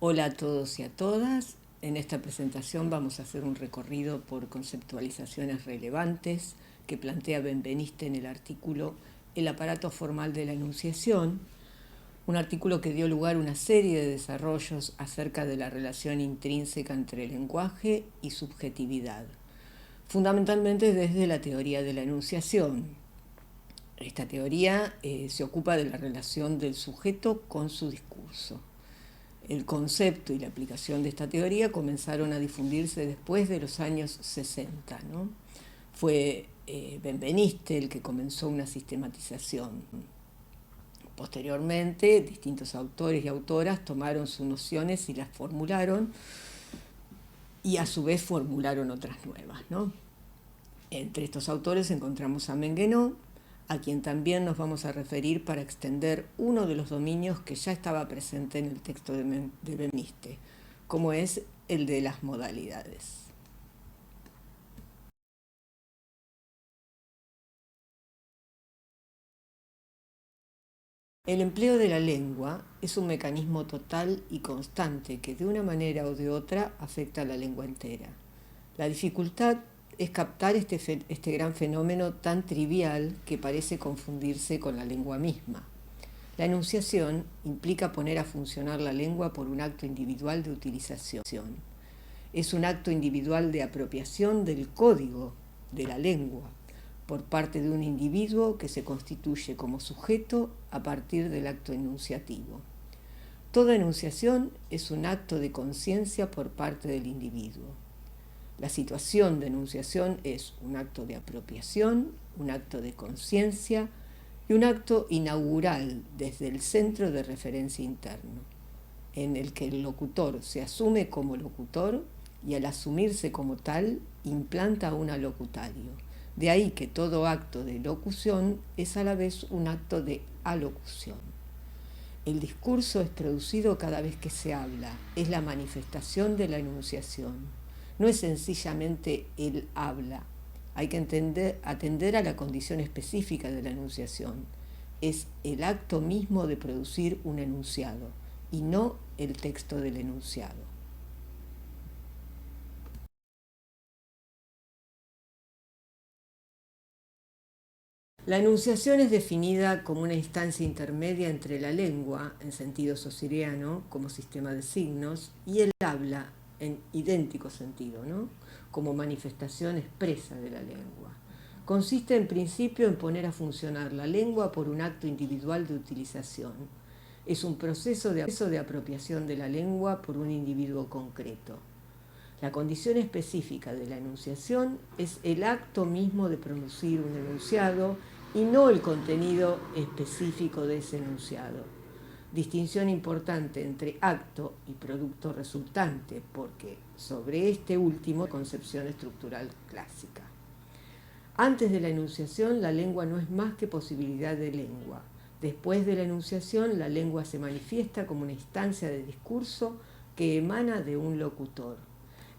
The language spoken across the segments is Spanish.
Hola a todos y a todas. En esta presentación vamos a hacer un recorrido por conceptualizaciones relevantes que plantea Benveniste en el artículo El aparato formal de la enunciación, un artículo que dio lugar a una serie de desarrollos acerca de la relación intrínseca entre lenguaje y subjetividad, fundamentalmente desde la teoría de la enunciación. Esta teoría se ocupa de la relación del sujeto con su discurso. El concepto y la aplicación de esta teoría comenzaron a difundirse después de los años 60, ¿no? Fue Benveniste el que comenzó una sistematización. Posteriormente, distintos autores y autoras tomaron sus nociones y las formularon, y a su vez formularon otras nuevas, ¿no? Entre estos autores encontramos a Menguenot, a quien también nos vamos a referir para extender uno de los dominios que ya estaba presente en el texto de Benveniste, como es el de las modalidades. El empleo de la lengua es un mecanismo total y constante que de una manera o de otra afecta a la lengua entera. La dificultad es captar este gran fenómeno tan trivial que parece confundirse con la lengua misma. La enunciación implica poner a funcionar la lengua por un acto individual de utilización. Es un acto individual de apropiación del código de la lengua por parte de un individuo que se constituye como sujeto a partir del acto enunciativo. Toda enunciación es un acto de conciencia por parte del individuo. La situación de enunciación es un acto de apropiación, un acto de conciencia y un acto inaugural desde el centro de referencia interno, en el que el locutor se asume como locutor y al asumirse como tal implanta un alocutario. De ahí que todo acto de locución es a la vez un acto de alocución. El discurso es producido cada vez que se habla, es la manifestación de la enunciación. No es sencillamente el habla, hay que atender a la condición específica de la enunciación. Es el acto mismo de producir un enunciado y no el texto del enunciado. La enunciación es definida como una instancia intermedia entre la lengua, en sentido saussuriano, como sistema de signos, y el habla, en idéntico sentido, ¿no? Como manifestación expresa de la lengua. Consiste en principio en poner a funcionar la lengua por un acto individual de utilización. Es un proceso de apropiación de la lengua por un individuo concreto. La condición específica de la enunciación es el acto mismo de producir un enunciado y no el contenido específico de ese enunciado. Distinción importante entre acto y producto resultante, porque sobre este último concepción estructural clásica. Antes de la enunciación, la lengua no es más que posibilidad de lengua. Después de la enunciación, la lengua se manifiesta como una instancia de discurso que emana de un locutor.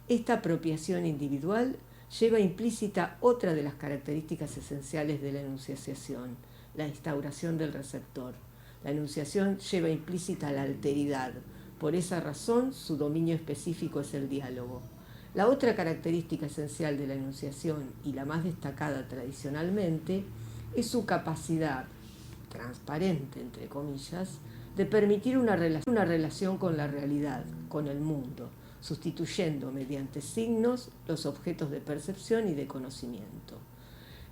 Esta apropiación individual lleva implícita otra de las características esenciales de la enunciación, la instauración del receptor. La enunciación lleva implícita la alteridad. Por esa razón, su dominio específico es el diálogo. La otra característica esencial de la enunciación, y la más destacada tradicionalmente, es su capacidad, transparente entre comillas, de permitir una relación con la realidad, con el mundo, sustituyendo mediante signos los objetos de percepción y de conocimiento.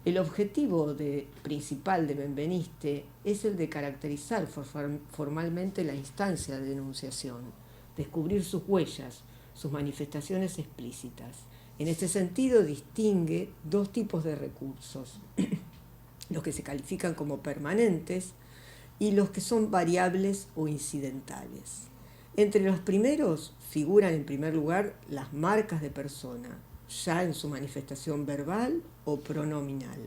El objetivo principal de Benveniste es el de caracterizar formalmente la instancia de enunciación, descubrir sus huellas, sus manifestaciones explícitas. En este sentido distingue dos tipos de recursos, los que se califican como permanentes y los que son variables o incidentales. Entre los primeros figuran en primer lugar las marcas de persona, ya en su manifestación verbal o pronominal.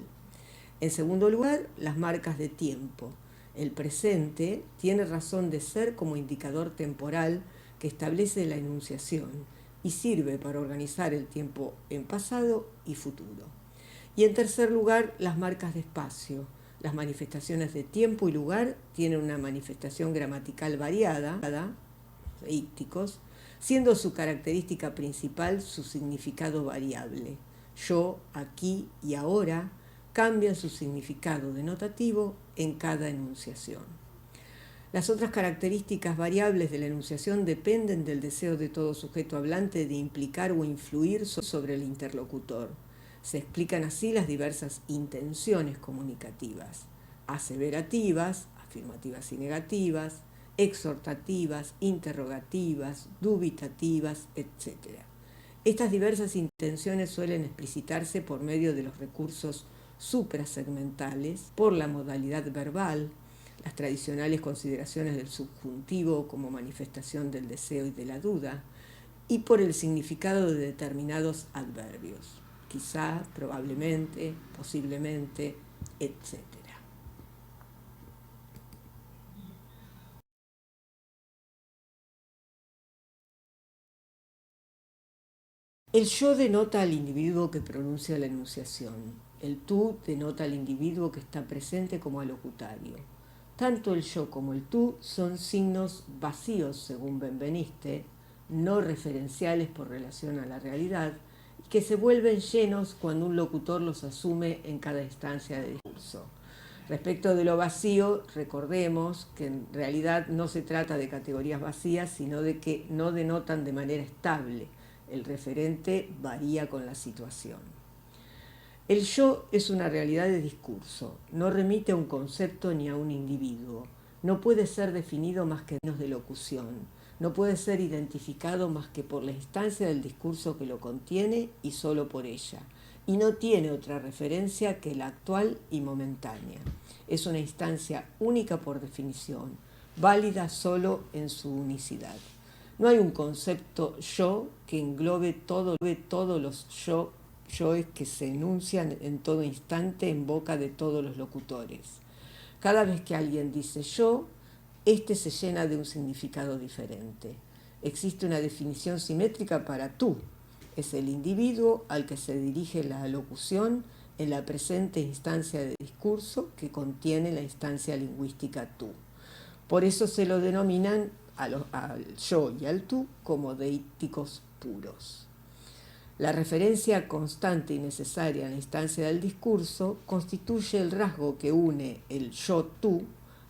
En segundo lugar, las marcas de tiempo. El presente tiene razón de ser como indicador temporal que establece la enunciación y sirve para organizar el tiempo en pasado y futuro. Y en tercer lugar, las marcas de espacio. Las manifestaciones de tiempo y lugar tienen una manifestación gramatical variada deícticos, siendo su característica principal su significado variable. Yo, aquí y ahora cambian su significado denotativo en cada enunciación. Las otras características variables de la enunciación dependen del deseo de todo sujeto hablante de implicar o influir sobre el interlocutor. Se explican así las diversas intenciones comunicativas: aseverativas, afirmativas y negativas, exhortativas, interrogativas, dubitativas, etc. Estas diversas intenciones suelen explicitarse por medio de los recursos suprasegmentales, por la modalidad verbal, las tradicionales consideraciones del subjuntivo como manifestación del deseo y de la duda, y por el significado de determinados adverbios: quizá, probablemente, posiblemente, etc. El yo denota al individuo que pronuncia la enunciación. El tú denota al individuo que está presente como alocutario. Tanto el yo como el tú son signos vacíos, según Benveniste, no referenciales por relación a la realidad, y que se vuelven llenos cuando un locutor los asume en cada instancia de discurso. Respecto de lo vacío, recordemos que en realidad no se trata de categorías vacías, sino de que no denotan de manera estable. El referente varía con la situación. El yo es una realidad de discurso, no remite a un concepto ni a un individuo, no puede ser definido más que en términos de locución, no puede ser identificado más que por la instancia del discurso que lo contiene y solo por ella, y no tiene otra referencia que la actual y momentánea. Es una instancia única por definición, válida solo en su unicidad. No hay un concepto yo que englobe todos los yoes que se enuncian en todo instante en boca de todos los locutores. Cada vez que alguien dice yo, este se llena de un significado diferente. Existe una definición simétrica para tú. Es el individuo al que se dirige la alocución en la presente instancia de discurso que contiene la instancia lingüística tú. Por eso se lo denominan al yo y al tú como deícticos puros. La referencia constante y necesaria en la instancia del discurso constituye el rasgo que une el yo-tú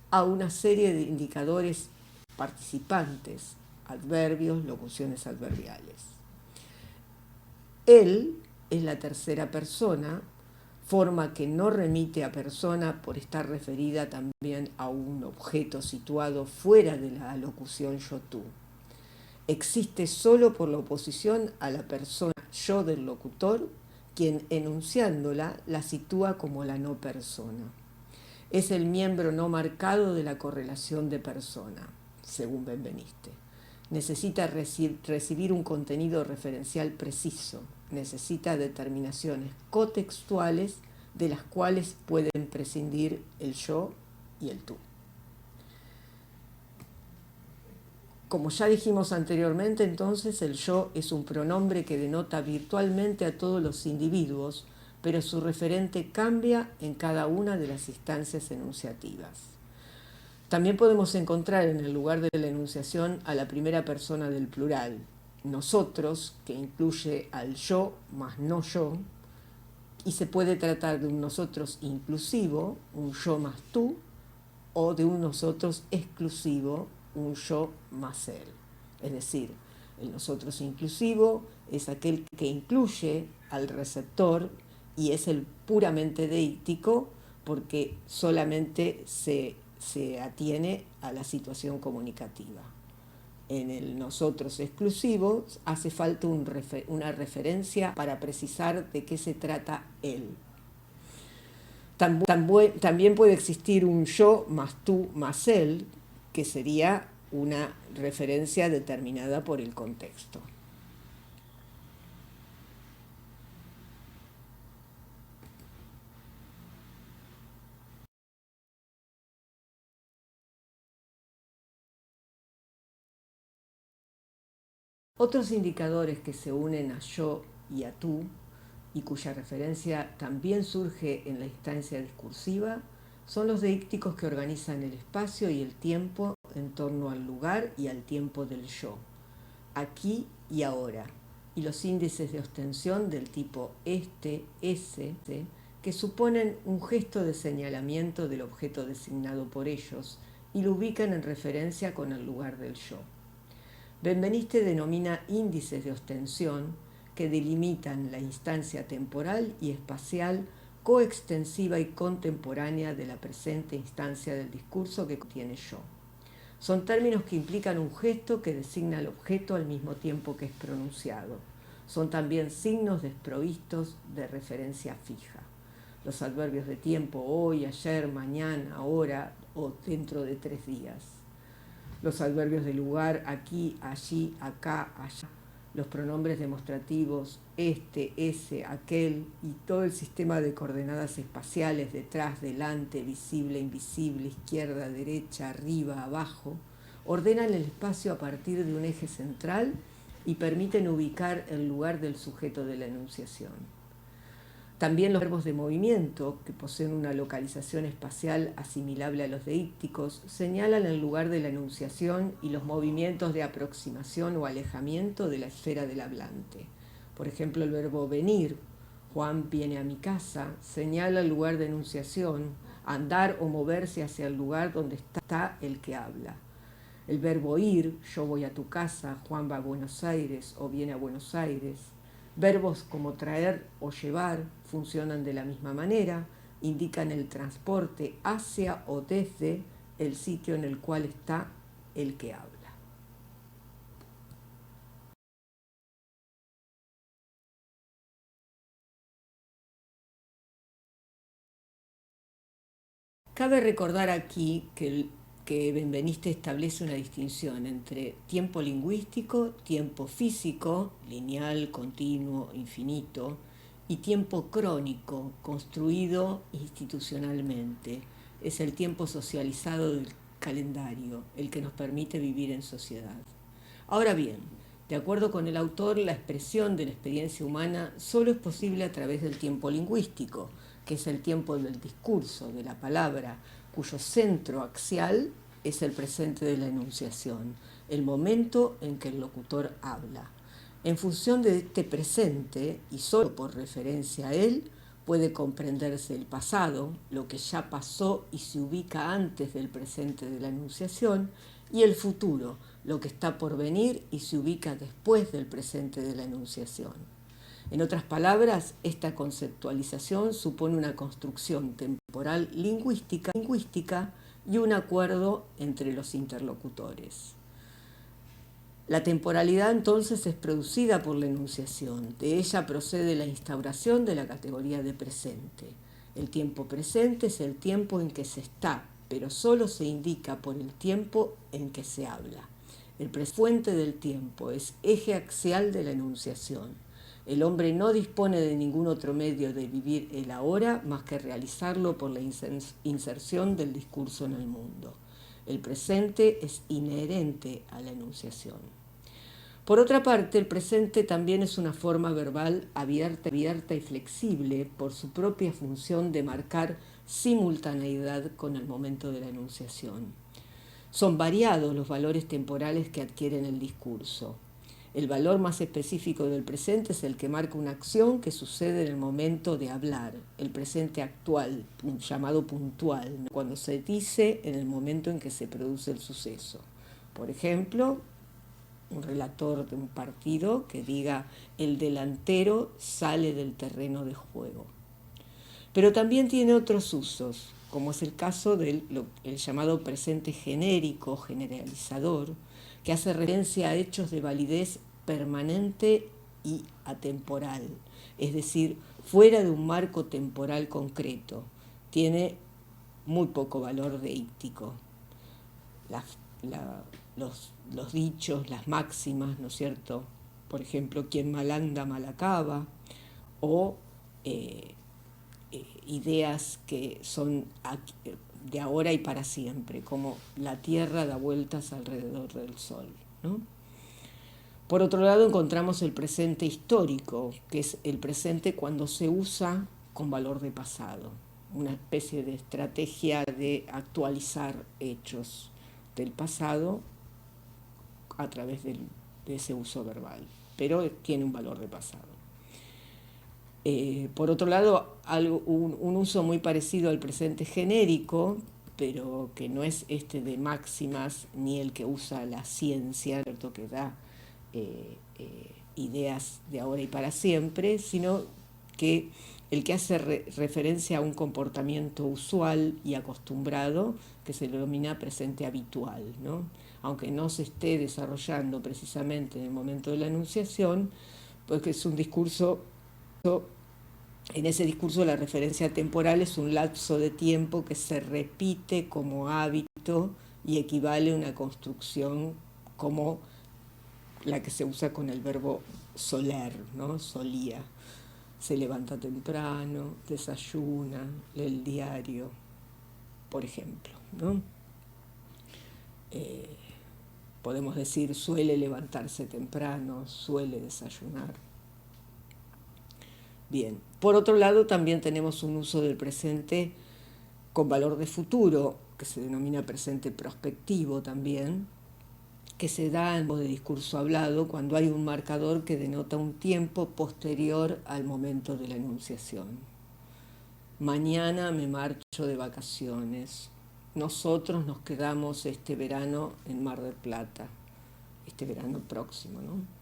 a una serie de indicadores participantes, adverbios, locuciones adverbiales. Él es la tercera persona, forma que no remite a persona por estar referida también a un objeto situado fuera de la locución yo-tú. Existe solo por la oposición a la persona yo del locutor, quien enunciándola la sitúa como la no persona. Es el miembro no marcado de la correlación de persona, según Benveniste. Necesita recibir un contenido referencial preciso, necesita determinaciones cotextuales de las cuales pueden prescindir el yo y el tú. Como ya dijimos anteriormente, entonces el yo es un pronombre que denota virtualmente a todos los individuos, pero su referente cambia en cada una de las instancias enunciativas. También podemos encontrar en el lugar de la enunciación a la primera persona del plural, nosotros, que incluye al yo más no yo, y se puede tratar de un nosotros inclusivo, un yo más tú, o de un nosotros exclusivo, un yo más él. Es decir, el nosotros inclusivo es aquel que incluye al receptor y es el puramente deíctico porque solamente se atiene a la situación comunicativa. En el nosotros exclusivo hace falta una referencia para precisar de qué se trata él. También puede existir un yo más tú más él, que sería una referencia determinada por el contexto. Otros indicadores que se unen a yo y a tú, y cuya referencia también surge en la instancia discursiva, son los deícticos que organizan el espacio y el tiempo en torno al lugar y al tiempo del yo, aquí y ahora, y los índices de ostensión del tipo este, ese, que suponen un gesto de señalamiento del objeto designado por ellos y lo ubican en referencia con el lugar del yo. Benveniste denomina índices de ostensión que delimitan la instancia temporal y espacial coextensiva y contemporánea de la presente instancia del discurso que contiene yo. Son términos que implican un gesto que designa al objeto al mismo tiempo que es pronunciado. Son también signos desprovistos de referencia fija. Los adverbios de tiempo, hoy, ayer, mañana, ahora o dentro de 3 días. Los adverbios de lugar, aquí, allí, acá, allá. Los pronombres demostrativos, este, ese, aquel y todo el sistema de coordenadas espaciales, detrás, delante, visible, invisible, izquierda, derecha, arriba, abajo, ordenan el espacio a partir de un eje central y permiten ubicar el lugar del sujeto de la enunciación. También los verbos de movimiento, que poseen una localización espacial asimilable a los deícticos, señalan el lugar de la enunciación y los movimientos de aproximación o alejamiento de la esfera del hablante. Por ejemplo, el verbo venir, Juan viene a mi casa, señala el lugar de enunciación, andar o moverse hacia el lugar donde está el que habla. El verbo ir, yo voy a tu casa, Juan va a Buenos Aires o viene a Buenos Aires. Verbos como traer o llevar funcionan de la misma manera, indican el transporte hacia o desde el sitio en el cual está el que habla. Cabe recordar aquí que Benveniste establece una distinción entre tiempo lingüístico, tiempo físico, lineal, continuo, infinito, y tiempo crónico, construido institucionalmente. Es el tiempo socializado del calendario, el que nos permite vivir en sociedad. Ahora bien, de acuerdo con el autor, la expresión de la experiencia humana solo es posible a través del tiempo lingüístico, que es el tiempo del discurso, de la palabra, cuyo centro axial es el presente de la enunciación, el momento en que el locutor habla. En función de este presente, y solo por referencia a él, puede comprenderse el pasado, lo que ya pasó y se ubica antes del presente de la enunciación, y el futuro, lo que está por venir y se ubica después del presente de la enunciación. En otras palabras, esta conceptualización supone una construcción temporal lingüística y un acuerdo entre los interlocutores. La temporalidad entonces es producida por la enunciación. De ella procede la instauración de la categoría de presente. El tiempo presente es el tiempo en que se está, pero solo se indica por el tiempo en que se habla. El fuente del tiempo es eje axial de la enunciación. El hombre no dispone de ningún otro medio de vivir el ahora más que realizarlo por la inserción del discurso en el mundo. El presente es inherente a la enunciación. Por otra parte, el presente también es una forma verbal abierta y flexible por su propia función de marcar simultaneidad con el momento de la enunciación. Son variados los valores temporales que adquieren el discurso. El valor más específico del presente es el que marca una acción que sucede en el momento de hablar, el presente actual, llamado puntual, cuando se dice en el momento en que se produce el suceso. Por ejemplo, un relator de un partido que diga el delantero sale del terreno de juego. Pero también tiene otros usos, como es el caso del llamado presente genérico, generalizador, que hace referencia a hechos de validez permanente y atemporal, es decir, fuera de un marco temporal concreto. Tiene muy poco valor deíctico. Los dichos, las máximas, ¿no es cierto? Por ejemplo, quien mal anda, mal acaba, o ideas que son de ahora y para siempre, como la Tierra da vueltas alrededor del Sol, ¿no? Por otro lado, encontramos el presente histórico, que es el presente cuando se usa con valor de pasado. una especie de estrategia de actualizar hechos del pasado a través de ese uso verbal, pero tiene un valor de pasado. Por otro lado, un uso muy parecido al presente genérico, pero que no es este de máximas ni el que usa la ciencia, ¿cierto? Que da ideas de ahora y para siempre, sino que el que hace referencia a un comportamiento usual y acostumbrado que se denomina presente habitual, ¿no? Aunque no se esté desarrollando precisamente en el momento de la enunciación, pues que es un discurso. En ese discurso la referencia temporal es un lapso de tiempo que se repite como hábito y equivale a una construcción como la que se usa con el verbo soler, ¿no? Solía. Se levanta temprano, desayuna, lee el diario, por ejemplo, ¿no? Podemos decir suele levantarse temprano, suele desayunar. Bien, por otro lado también tenemos un uso del presente con valor de futuro, que se denomina presente prospectivo también, que se da en voz de discurso hablado cuando hay un marcador que denota un tiempo posterior al momento de la enunciación. Mañana me marcho de vacaciones. Nosotros nos quedamos este verano en Mar del Plata, este verano próximo, ¿no?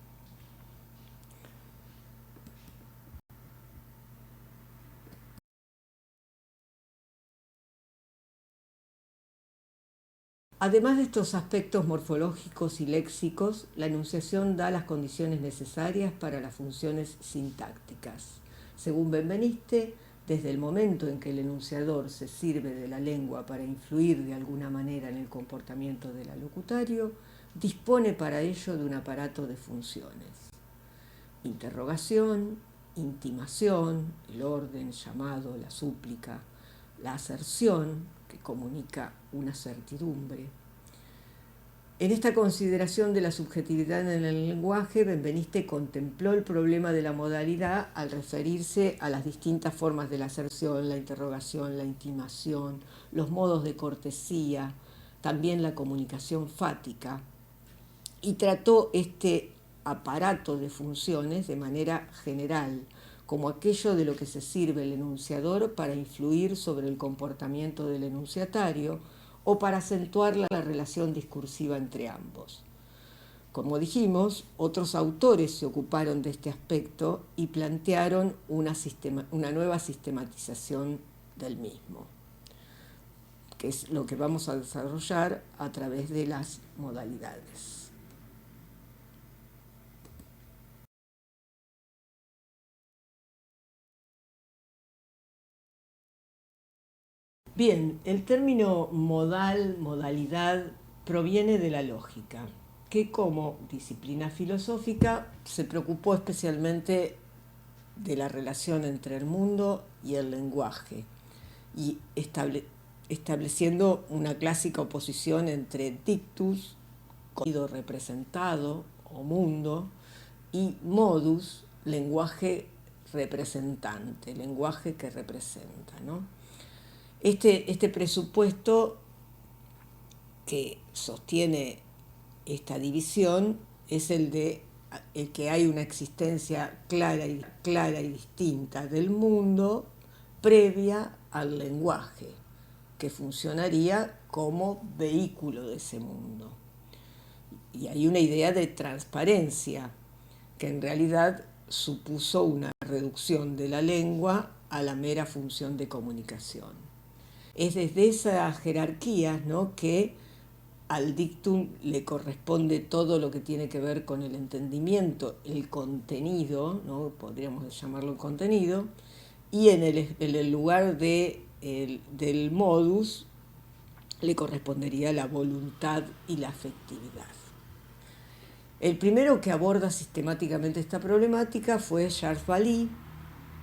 Además de estos aspectos morfológicos y léxicos, la enunciación da las condiciones necesarias para las funciones sintácticas. Según Benveniste, desde el momento en que el enunciador se sirve de la lengua para influir de alguna manera en el comportamiento del alocutario, dispone para ello de un aparato de funciones. Interrogación, intimación, el orden, llamado, la súplica, la aserción, que comunica una certidumbre. En esta consideración de la subjetividad en el lenguaje, Benveniste contempló el problema de la modalidad al referirse a las distintas formas de la aserción, la interrogación, la intimación, los modos de cortesía, también la comunicación fática, y trató este aparato de funciones de manera general, como aquello de lo que se sirve el enunciador para influir sobre el comportamiento del enunciatario o para acentuar la relación discursiva entre ambos. Como dijimos, otros autores se ocuparon de este aspecto y plantearon una nueva sistematización del mismo, que es lo que vamos a desarrollar a través de las modalidades. Bien, el término modal, modalidad, proviene de la lógica, que como disciplina filosófica se preocupó especialmente de la relación entre el mundo y el lenguaje, y estableciendo una clásica oposición entre dictus, contenido representado o mundo, y modus, lenguaje representante, lenguaje que representa, ¿no? Este presupuesto que sostiene esta división es el que hay una existencia clara y distinta del mundo previa al lenguaje, que funcionaría como vehículo de ese mundo. Y hay una idea de transparencia, que en realidad supuso una reducción de la lengua a la mera función de comunicación. Es desde esa jerarquía, ¿no?, que al dictum le corresponde todo lo que tiene que ver con el entendimiento, el contenido, ¿no?, podríamos llamarlo contenido, y en el lugar del modus le correspondería la voluntad y la afectividad. El primero que aborda sistemáticamente esta problemática fue Charles Vallee,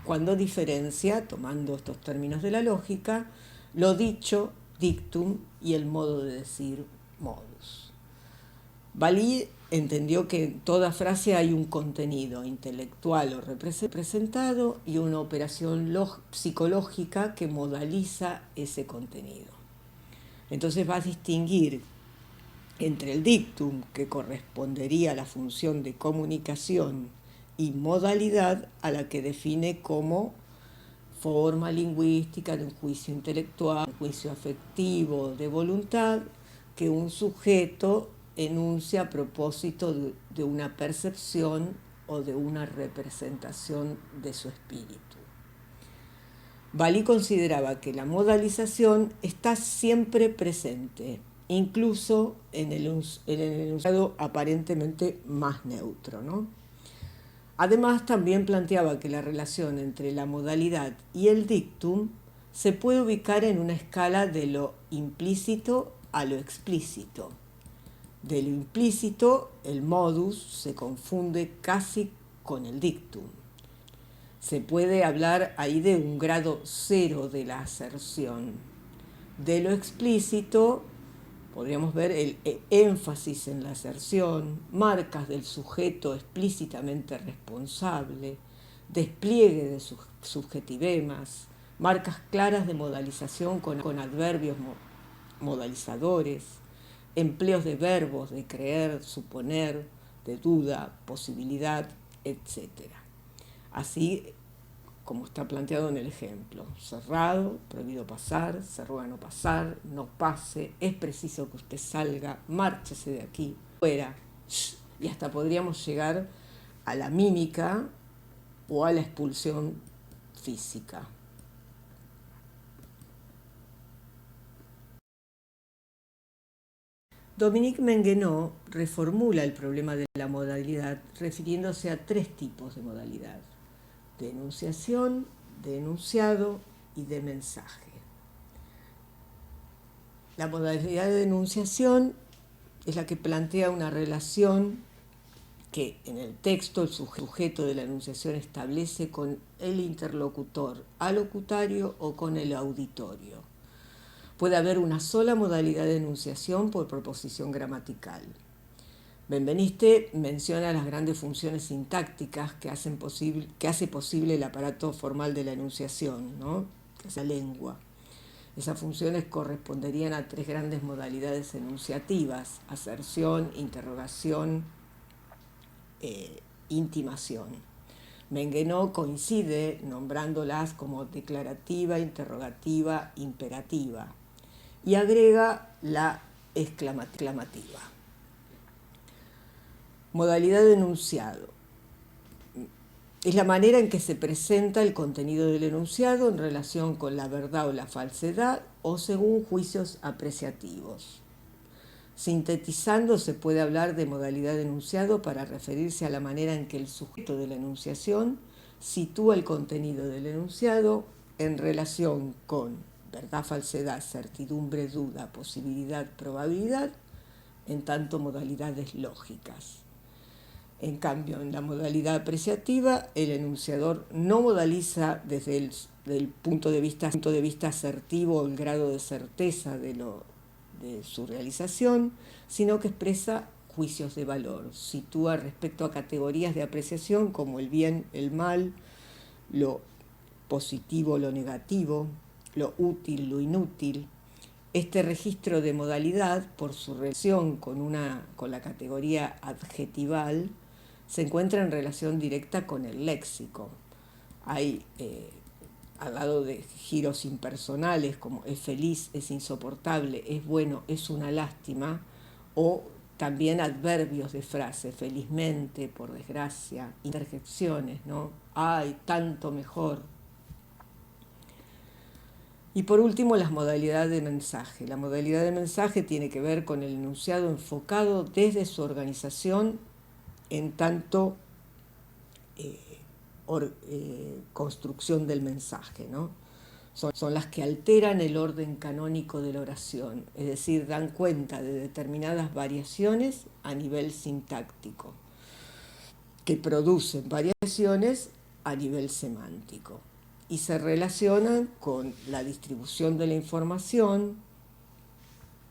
cuando diferencia, tomando estos términos de la lógica, lo dicho, dictum, y el modo de decir, modus. Valí entendió que en toda frase hay un contenido intelectual o representado y una operación psicológica que modaliza ese contenido. Entonces va a distinguir entre el dictum, que correspondería a la función de comunicación, y modalidad, a la que define como forma lingüística de un juicio intelectual, un juicio afectivo de voluntad, que un sujeto enuncia a propósito de una percepción o de una representación de su espíritu. Valí consideraba que la modalización está siempre presente, incluso en el enunciado aparentemente más neutro, ¿no? Además, también planteaba que la relación entre la modalidad y el dictum se puede ubicar en una escala de lo implícito a lo explícito. De lo implícito, el modus se confunde casi con el dictum. Se puede hablar ahí de un grado cero de la aserción. De lo explícito, podríamos ver el énfasis en la aserción, marcas del sujeto explícitamente responsable, despliegue de sus subjetivemas, marcas claras de modalización con adverbios modalizadores, empleos de verbos de creer, suponer, de duda, posibilidad, etc. Así como está planteado en el ejemplo: cerrado, prohibido pasar, se ruega no pasar, no pase, es preciso que usted salga, márchese de aquí, fuera. Y hasta podríamos llegar a la mímica o a la expulsión física. Dominique Menguenot reformula el problema de la modalidad refiriéndose a tres tipos de modalidad: de enunciación, de enunciado y de mensaje. La modalidad de enunciación es la que plantea una relación que en el texto el sujeto de la enunciación establece con el interlocutor alocutario o con el auditorio. Puede haber una sola modalidad de enunciación por proposición gramatical. Benveniste menciona las grandes funciones sintácticas que hace posible el aparato formal de la enunciación, ¿no? Que es la lengua. Esas funciones corresponderían a tres grandes modalidades enunciativas: aserción, interrogación, intimación. Menguenot coincide nombrándolas como declarativa, interrogativa, imperativa, y agrega la exclamativa. Modalidad de enunciado. Es la manera en que se presenta el contenido del enunciado en relación con la verdad o la falsedad o según juicios apreciativos. Sintetizando, se puede hablar de modalidad de enunciado para referirse a la manera en que el sujeto de la enunciación sitúa el contenido del enunciado en relación con verdad, falsedad, certidumbre, duda, posibilidad, probabilidad, en tanto modalidades lógicas. En cambio, en la modalidad apreciativa, el enunciador no modaliza desde el punto de vista asertivo el grado de certeza de su realización, sino que expresa juicios de valor, sitúa respecto a categorías de apreciación como el bien, el mal, lo positivo, lo negativo, lo útil, lo inútil. Este registro de modalidad, por su relación con la categoría adjetival, se encuentra en relación directa con el léxico. Hay, al lado de giros impersonales como es feliz, es insoportable, es bueno, es una lástima, o también adverbios de frase: felizmente, por desgracia, interjecciones, ¿no? Ay, tanto mejor. Y por último, las modalidades de mensaje. La modalidad de mensaje tiene que ver con el enunciado enfocado desde su organización en tanto construcción del mensaje, ¿no? Son las que alteran el orden canónico de la oración, es decir, dan cuenta de determinadas variaciones a nivel sintáctico, que producen variaciones a nivel semántico y se relacionan con la distribución de la información,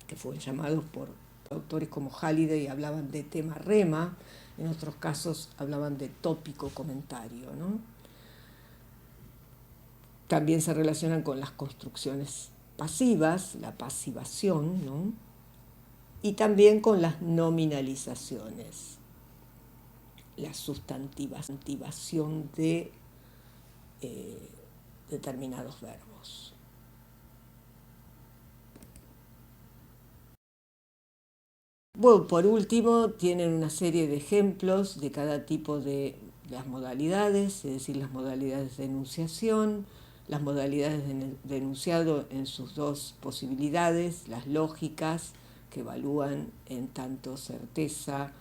que fueron llamados por Autores como Halliday hablaban de tema-rema, en otros casos hablaban de tópico-comentario, ¿no? También se relacionan con las construcciones pasivas, la pasivación, ¿no? Y también con las nominalizaciones, la sustantivación de determinados verbos. Bueno, por último, tienen una serie de ejemplos de cada tipo de las modalidades, es decir, las modalidades de enunciación, las modalidades de enunciado en sus dos posibilidades, las lógicas, que evalúan en tanto certeza,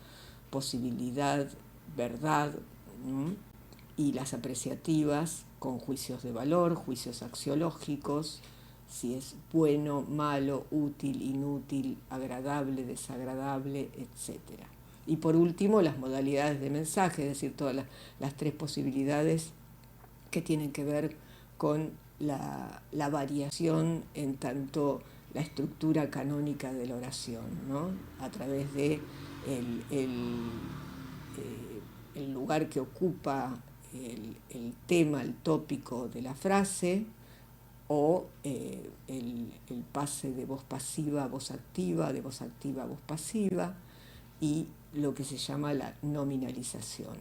posibilidad, verdad, y las apreciativas, con juicios de valor, juicios axiológicos, si es bueno, malo, útil, inútil, agradable, desagradable, etc. Y por último, las modalidades de mensaje, es decir, todas las tres posibilidades que tienen que ver con la variación en tanto la estructura canónica de la oración, ¿no? A través de el lugar que ocupa el tema, el tópico de la frase, o el pase de voz pasiva a voz activa, de voz activa a voz pasiva, y lo que se llama la nominalización.